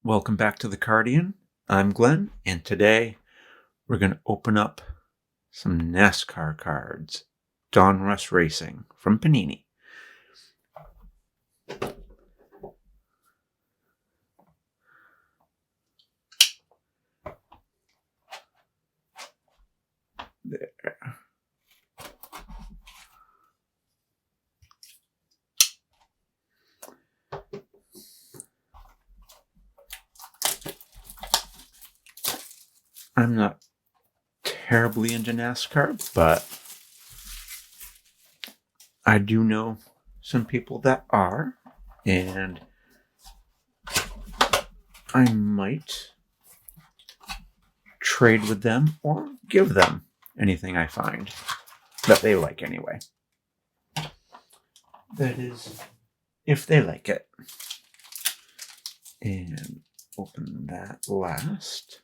Welcome back to the Cardian. I'm Glenn, and today we're going to open up some Nascar cards. Donruss Racing from Panini. There. I'm not terribly into NASCAR, but I do know some people that are, and I might trade with them or give them anything I find that they like anyway. That is, if they like it. And open that last.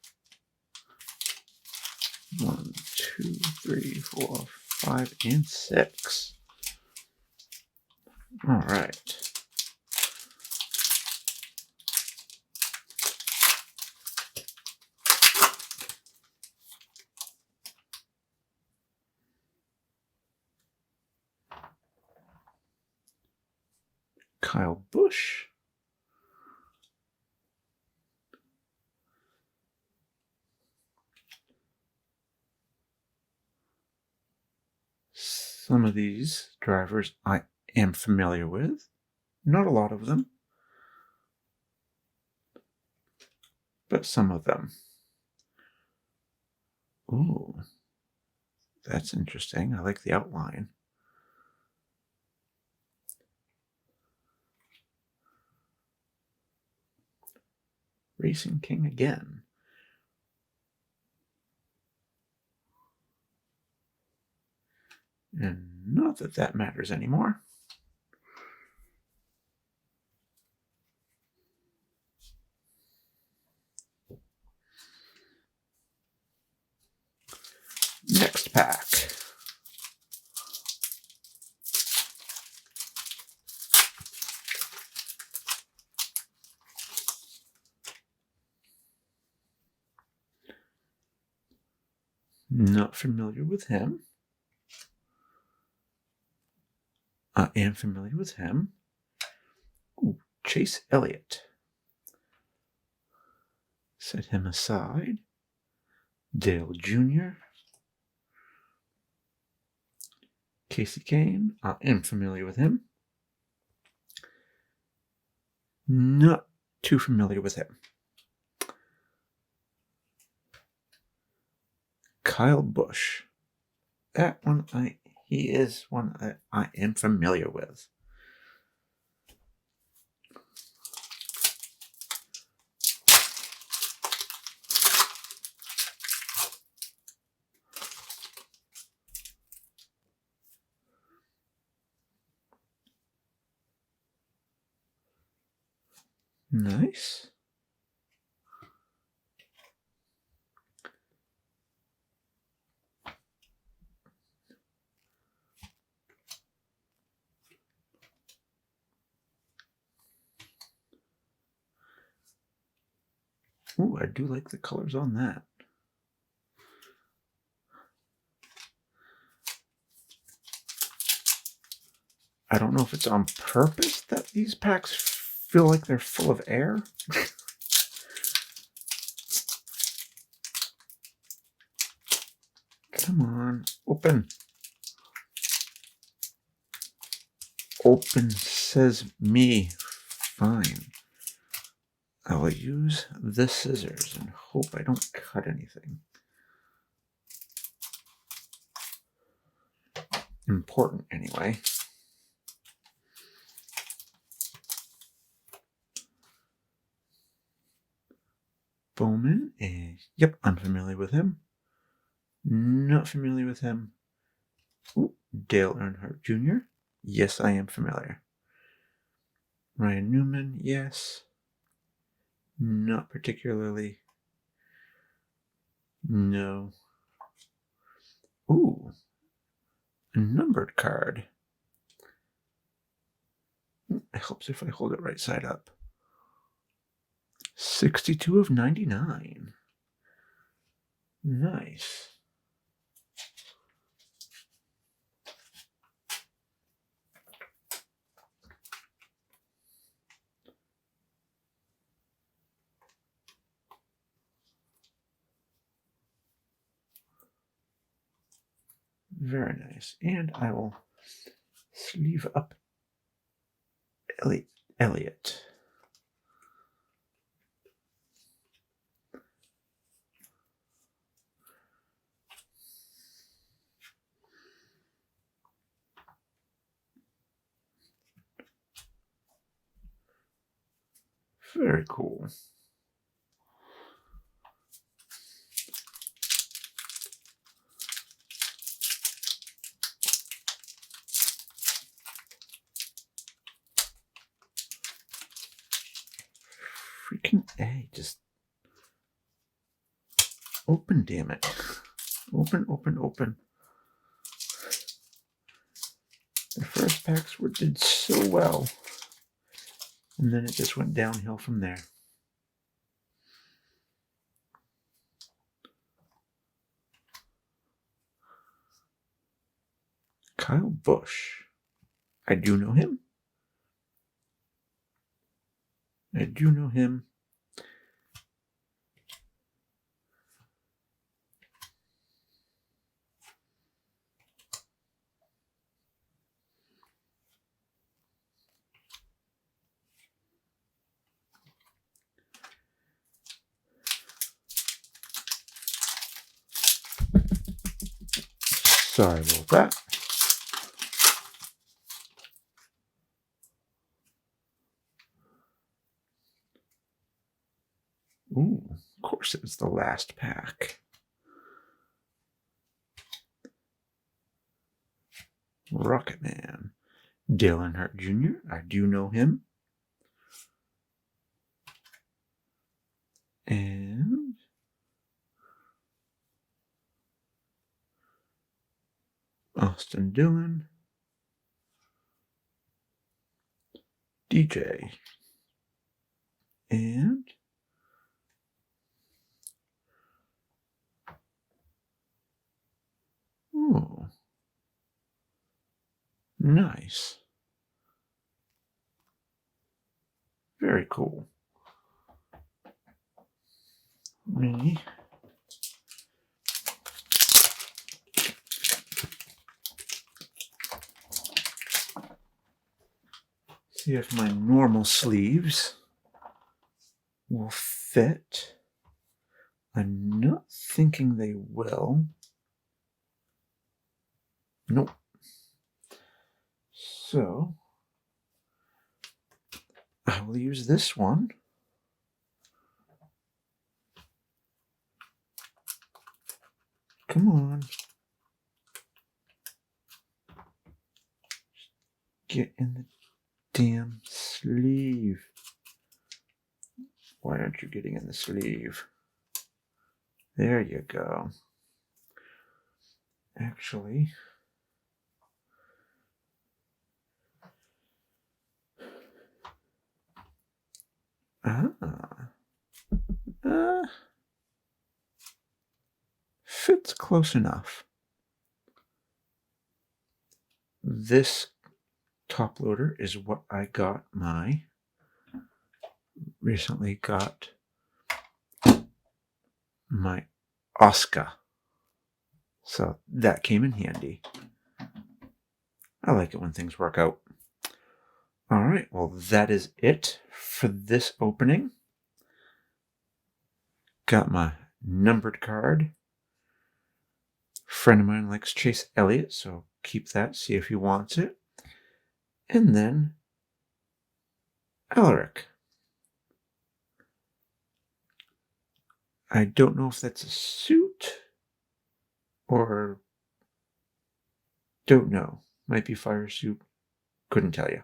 1, 2, 3, 4, 5, and 6. All right. Kyle Busch. Some of these drivers I am familiar with. Not a lot of them, but some of them. Ooh, that's interesting. I like the outline. Racing King again. And not that that matters anymore. Next pack. Not familiar with him. I am familiar with him. Ooh, Chase Elliott. Set him aside. Dale Jr. Casey Kane. I am familiar with him. Not too familiar with him. Kyle Busch. That one he is one that I am familiar with. Nice. Ooh, I do like the colors on that. I don't know if it's on purpose that these packs feel like they're full of air. Come on, open. Open says me. Fine. I will use the scissors and hope I don't cut anything. Important anyway. Bowman. Yep, I'm familiar with him. Not familiar with him. Ooh, Dale Earnhardt Jr. Yes, I am familiar. Ryan Newman. Yes. Not particularly. No. Ooh. A numbered card. It helps if I hold it right side up. 62 of 99. Nice. Very nice. And I will sleeve up Elliott. Very cool. Freaking A, just open, damn it. Open, open, open. The first packs did so well, and then it just went downhill from there. Kyle Busch. I do know him. I do know him. Sorry about that. Ooh, of course it was the last pack. Rocket Man. Dale Earnhardt Jr. I do know him. And Austin Dillon. DJ. And oh, nice. Very cool. Me. See if my normal sleeves will fit. I'm not thinking they will. Nope. So I will use this one. Come on. Get in the damn sleeve. Why aren't you getting in the sleeve? There you go. Actually, fits close enough. This top loader is what I got recently got my Oscar. So that came in handy. I like it when things work out. All right, well, that is it for this opening. Got my numbered card. Friend of mine likes Chase Elliott, so keep that, see if he wants it. And then Alaric. I don't know if that's a suit or don't know. Might be fire suit. Couldn't tell you.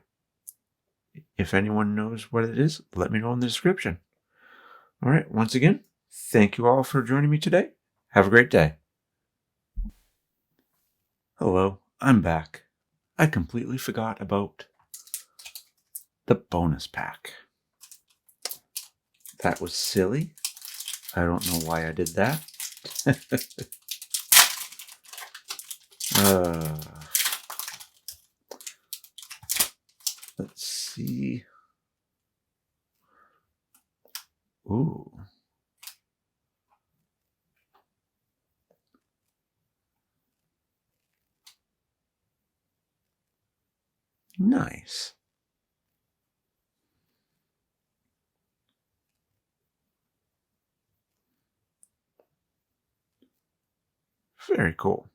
If anyone knows what it is, let me know in the description. All right, once again, thank you all for joining me today. Have a great day. Hello, I'm back. I completely forgot about the bonus pack. That was silly. I don't know why I did that. Let's see. Ooh. Nice. Very cool.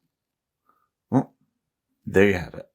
Well, there you have it.